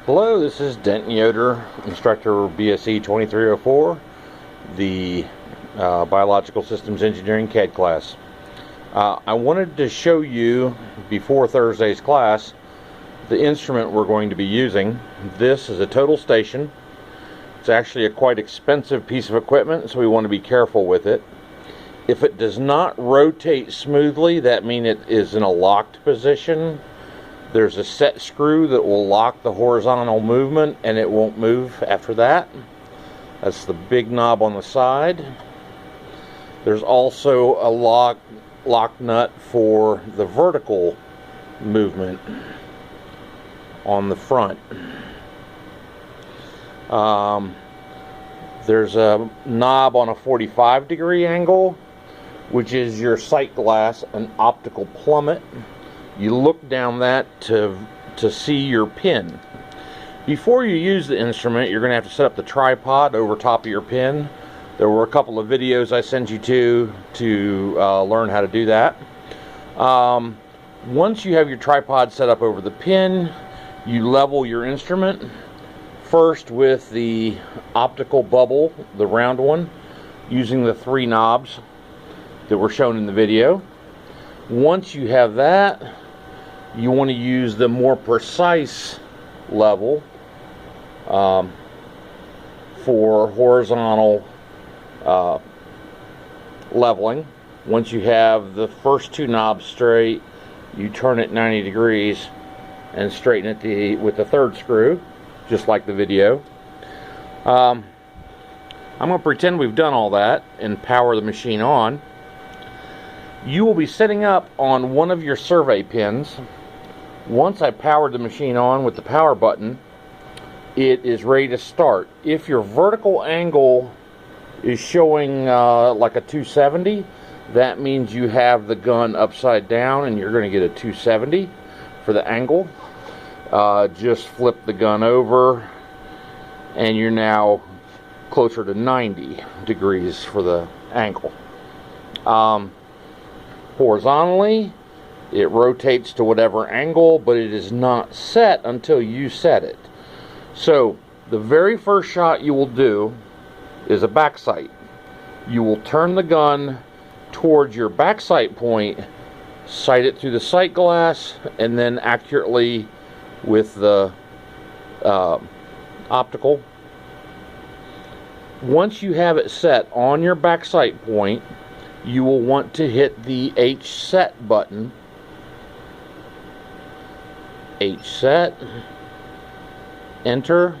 Hello, this is Denton Yoder, instructor BSE 2304, the Biological Systems Engineering CAD class. I wanted to show you, before Thursday's class, the instrument we're going to be using. This is a total station. It's actually a quite expensive piece of equipment, so we want to be careful with it. If it does not rotate smoothly, that means it is in a locked position. There's a set screw that will lock the horizontal movement and it won't move after that. That's the big knob on the side. There's also a lock nut for the vertical movement on the front. There's a knob on a 45-degree angle, which is your sight glass and optical plummet. You look down that to see your pin. Before you use the instrument, you're going to have to set up the tripod over top of your pin. There were a couple of videos I sent you to learn how to do that. Once you have your tripod set up over the pin, you level your instrument. First with the optical bubble, the round one, using the 3 knobs that were shown in the video. Once you have that, you want to use the more precise level for horizontal leveling. Once you have the first 2 knobs straight, you turn it 90 degrees and straighten it with the 3rd screw, just like the video. I'm going to pretend we've done all that and power the machine on. You will be setting up on one of your survey pins. Once I powered the machine on with the power button, it is ready to start. If your vertical angle is showing like a 270, that means you have the gun upside down and you're going to get a 270 for the angle. Just flip the gun over and you're now closer to 90 degrees for the angle. Horizontally, it rotates to whatever angle, but it is not set until you set it. So the very first shot you will do is a back sight. You will turn the gun towards your back sight point, sight it through the sight glass, and then accurately with the optical. Once you have it set on your back sight point, you will want to hit the H set button. H set, enter.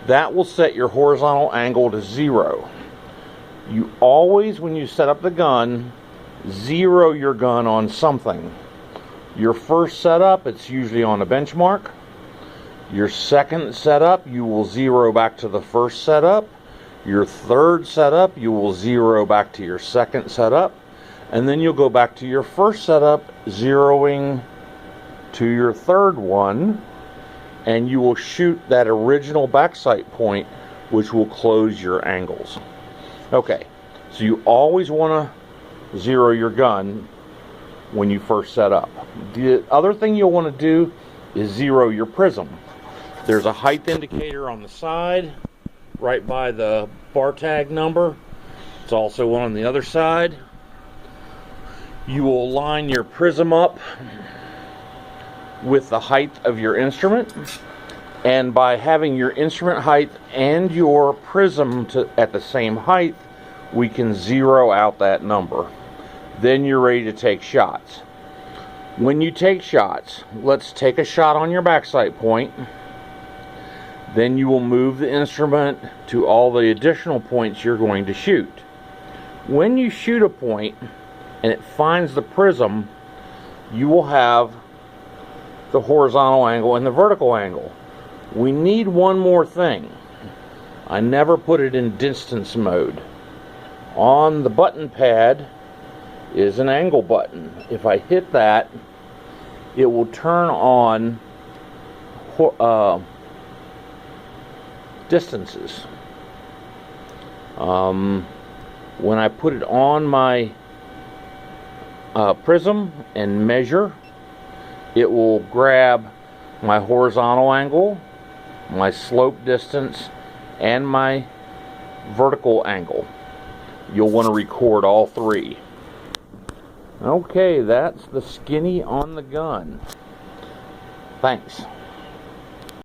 That will set your horizontal angle to 0. You always, when you set up the gun, zero your gun on something. Your first setup, it's usually on a benchmark. Your second setup, you will zero back to the first setup. Your third setup, you will zero back to your second setup. And then you'll go back to your first setup, zeroing to your third one, and you will shoot that original back sight point, which will close your angles. Okay, so you always want to zero your gun when you first set up. The other thing you'll want to do is zero your prism. There's a height indicator on the side, right by the bar tag number. It's also one on the other side. You will line your prism up with the height of your instrument, and by having your instrument height and your prism at the same height, we can zero out that number. Then you're ready to take shots. When you take shots, let's take a shot on your back sight point. Then you will move the instrument to all the additional points you're going to shoot. When you shoot a point and it finds the prism, you will have the horizontal angle and the vertical angle. We need one more thing. I never put it in distance mode. On the button pad is an angle button. If I hit that, it will turn on distances. When I put it on my prism and measure, it will grab my horizontal angle, my slope distance, and my vertical angle. You'll want to record all three. Okay, that's the skinny on the gun. Thanks.